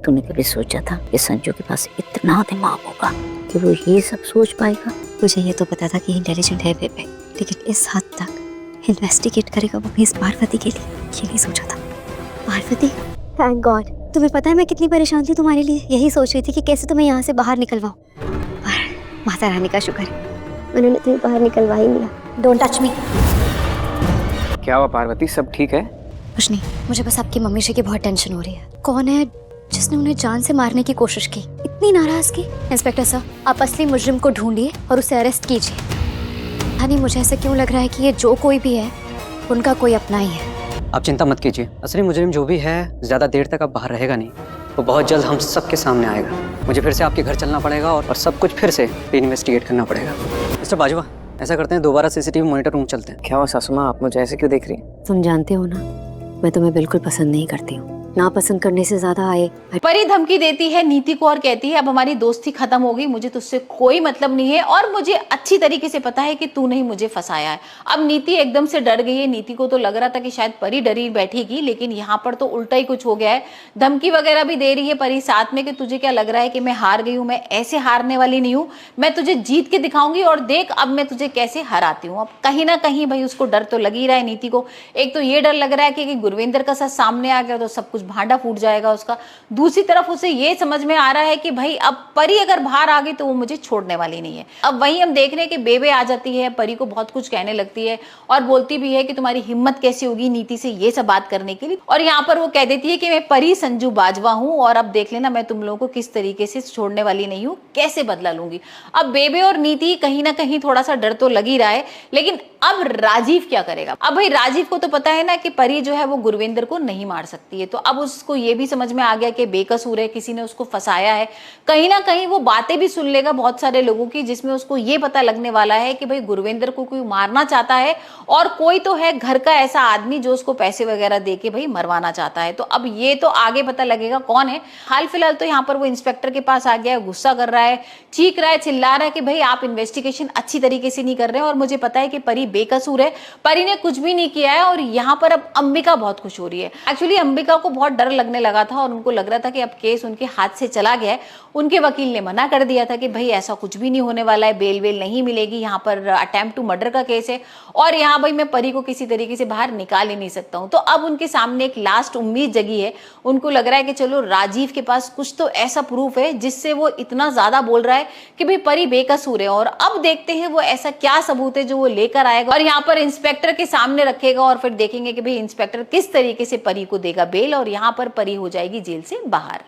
तूने कभी सोचा था कि संजू के पास इतना दिमाग होगा कि वो ये सब सोच पाएगा? मुझे ये तो पता था कि इंटेलिजेंट है बेबे, लेकिन इस हद तक इन्वेस्टिगेट करेगा वो भी इस पार्वती के लिए, ये नहीं सोचा था। Parvati, thank God. तुम्हें पता है मैं कितनी परेशान थी तुम्हारे लिए, यही सोच रही थी कि कैसे तुम्हें यहाँ से बाहर निकलवाऊं, पर माता रानी का शुक्र है उन्होंने तुम्हें बाहर निकलवा ही लिया। Don't touch me. क्या हुआ पार्वती, सब ठीक है? कुछ नहीं, मुझे बस आपकी मम्मी से की बहुत टेंशन हो रही है। कौन है जिसने उन्हें जान से मारने की कोशिश की, इतनी नाराजगी? इंस्पेक्टर सर, आप असली मुजरिम को ढूंढिए और उसे अरेस्ट कीजिए। यानी मुझे ऐसा क्यों लग रहा है कि ये जो कोई भी है उनका कोई अपना ही है। आप चिंता मत कीजिए, असली मुजरिम जो भी है ज्यादा देर तक अब बाहर रहेगा नहीं, वो बहुत जल्द हम सबके सामने आएगा। मुझे फिर से आपके घर चलना पड़ेगा और सब कुछ फिर से इन्वेस्टिगेट करना पड़ेगा। मिस्टर बाजवा, ऐसा करते हैं दोबारा सीसीटीवी मॉनिटर रूम चलते हैं। क्या हुआ सासू माँ, आप मुझे ऐसे क्यों देख रही हैं? तुम जानते हो ना, मैं तुम्हें बिल्कुल पसंद नहीं करती हूँ। ना पसंद करने से ज्यादा आए परी धमकी देती है नीति को और कहती है अब हमारी दोस्ती खत्म हो गई, मुझे तुझसे कोई मतलब नहीं है और मुझे अच्छी तरीके से पता है कि तूने ही मुझे फंसाया है। अब नीति एकदम से डर गई है। नीति को तो लग रहा था कि शायद परी डरी बैठेगी, लेकिन यहाँ पर तो उल्टा ही कुछ हो गया है। धमकी वगैरह भी दे रही है परी साथ में कि तुझे क्या लग रहा है कि मैं हार गई हूँ? मैं ऐसे हारने वाली नहीं हूँ, मैं तुझे जीत के दिखाऊंगी और देख अब मैं तुझे कैसे हराती हूँ। अब कहीं ना कहीं भाई उसको डर तो लग ही रहा है नीति को। एक तो ये डर लग रहा है कि गुरविंदर का साथ सामने आ गया तो सब कुछ भांडा फूट जाएगा उसका। दूसरी तरफ उसे ये समझ में आ रहा है कि भाई अब परी अगर बाहर आ गई तो वो मुझे छोड़ने वाली नहीं है। अब वहीं हम देख रहे हैं कि बेबे आ जाती है, परी को बहुत कुछ कहने लगती है और बोलती भी है कि तुम्हारी हिम्मत कैसी होगी नीति से ये सब बात करने के लिए। और यहाँ पर वो कह देती है कि मैं परी संजू बाजवा हूँ और अब देख लेना मैं तुम लोगों को किस तरीके से छोड़ने वाली नहीं हूँ, कैसे बदला लूंगी। अब बेबे और नीति कहीं ना कहीं थोड़ा सा डर तो लग ही रहा है, लेकिन अब राजीव क्या करेगा? अब भाई राजीव को तो पता है ना कि परी जो है वो गुरविंदर को नहीं मार सकती है, तो अब उसको ये भी समझ में आ गया कि बेकसूर है, किसी ने उसको फंसाया है। कहीं ना कहीं वो बातें भी सुन लेगा बहुत सारे लोगों की, जिसमें उसको ये पता लगने वाला है कि भाई गुरविंदर को कोई मारना चाहता है और कोई तो है घर का ऐसा आदमी जो उसको पैसे वगैरह दे के भाई मरवाना चाहता है। तो अब ये तो आगे पता लगेगा कौन है। हाल फिलहाल तो यहाँ पर वो इंस्पेक्टर के पास आ गया है, गुस्सा कर रहा है, चीख रहा है, चिल्ला रहा है कि भाई आप इन्वेस्टिगेशन अच्छी तरीके से नहीं कर रहे हैं और मुझे पता है कि परी बेकसूर है, परी ने कुछ भी नहीं किया है। और यहाँ पर अब अंबिका बहुत खुश हो रही है। एक्चुअली अंबिका को बहुत डर लगने लगा था और उनको लग रहा था कि अब केस उनके हाथ से चला गया है। उनके वकील ने मना कर दिया था कि भाई ऐसा कुछ भी नहीं होने वाला है, बेल वेल नहीं मिलेगी, यहाँ पर अटेम्प्ट टू मर्डर का केस है और यहाँ भाई मैं परी को किसी तरीके से बाहर निकाल ही नहीं सकता हूँ। तो अब उनके सामने एक लास्ट उम्मीद जगी है। उनको लग रहा है कि चलो राजीव के पास कुछ तो ऐसा प्रूफ है जिससे वो इतना ज्यादा बोल रहा है कि भाई परी बेकसूर है। और अब देखते हैं वो ऐसा क्या सबूत है जो वो लेकर आएगा और यहाँ पर इंस्पेक्टर के सामने रखेगा और फिर देखेंगे कि भाई इंस्पेक्टर किस तरीके से परी को देगा बेल और यहाँ पर परी हो जाएगी जेल से बाहर।